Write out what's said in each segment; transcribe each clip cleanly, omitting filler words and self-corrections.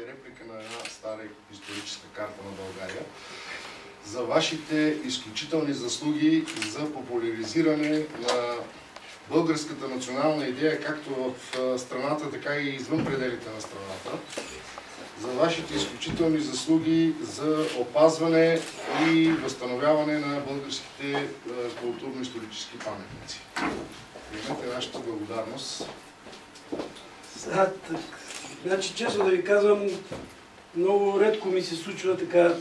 Реплика на една стара историческа карта на България за вашите изключителни заслуги за популяризиране на българската национална идея, както в страната, така и извън пределите на страната. За вашите изключителни заслуги за опазване и възстановяване на българските културно-исторически паметници. Примете нашата благодарност. Значи, честно да ви казвам, много редко ми се случва така.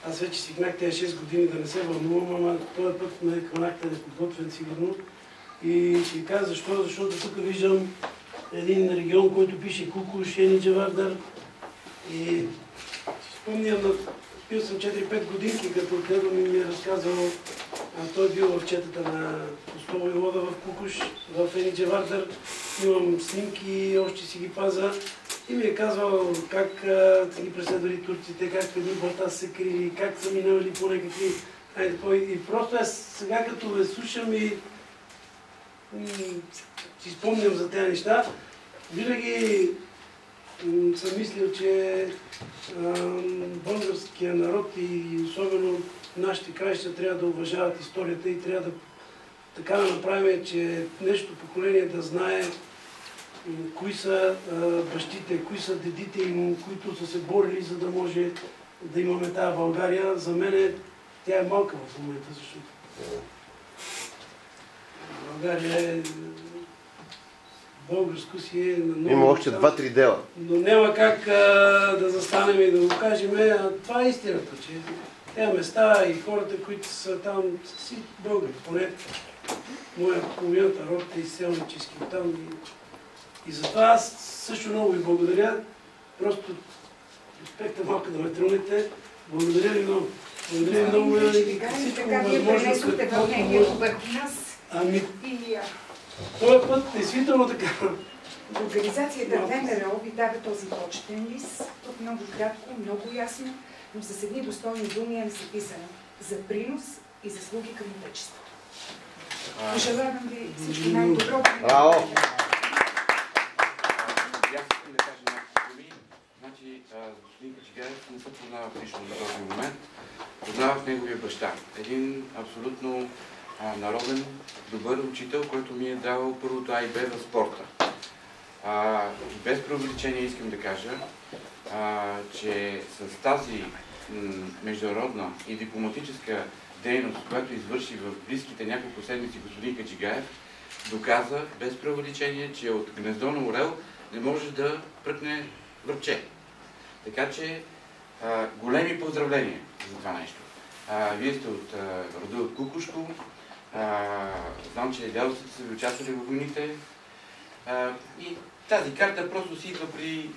Аз вече свикнах тези 6 години да не се вълнувам, ама този път ме хванахте неподготвен сигурно. И ще ви кажа защо, защото тук виждам един регион, който пише Кукуш, Еничи Вардар. И спомням, пил съм 4-5 годинки, като дедо ми е разказвал, той е бил в четата на Остово и Лода в Кукуш, в Еничи Вардар. Имам снимки, още си ги паза. И ми е казвал как са ги преследвали турците, как едни борта са се крили, как са минали по някакви... И просто сега като ме слушам и си спомням за тези неща, винаги съм мислил, че българския народ и особено нашите краища трябва да уважават историята и трябва да така да направим, че днешното поколение да знае кои са бащите, кои са дедите им, които са се борили, за да може да имаме тази България. За мен тя е малка в момента, защото България е българско си е... Има още 2-3 дела. Но няма как да застанем и да го кажем. Това е истината, че тези места и хората, които са там, са си българи. Поне моя половината род е изселнически оттам. И затова аз също много ви благодаря. Просто успехте малко да ме тръгнете. Благодаря ви много. Благодаря ви много и всичко възможно. Този път действително така. Организацията ВМРО ви дава този почетен лист. Тук много кратко, много ясно, но с едни достойни думи е записано за принос и заслуги към отечеството. Пожелавам ви всичко най-добро. Господин Качигаев не се познавах лично до този момент. Познавах неговия баща. Един абсолютно народен, добър учител, който ми е давал първото А и Б в спорта. Без преувеличение искам да кажа, че с тази международна и дипломатическа дейност, която извърши в близките няколко седмици господин Качигаев, доказа без преувеличение, че от гнездо на орел не може да пръкне връбче. Така че големи поздравления за това нещо. Вие сте от рода от Кукушко. Знам, че дядовците са ви участвали в войните. И тази карта просто си идва при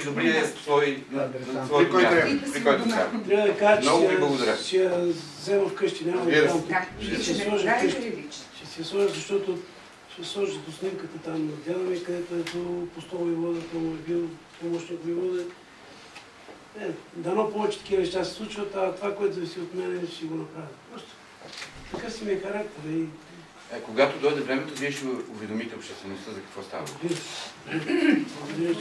добрия свой място. При който трябва. Трябва да кажа, много ви благодаря. Ще я взема вкъщи, няма да дам тук. Ще си я сложа, защото ще сложа до снимката там на дяда ми, където е до Остово и Лода, той му е бил помощник воевода. Дано повече такива неща се случват, а това, което зависи от мен, ще го направя. Просто така си ми е характер. Когато дойде времето, вие ще уведомите обществеността за какво става. Благодаря, че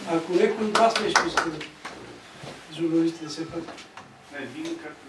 ако някой от вас нещо иска, журналистите все пак. Не, вие както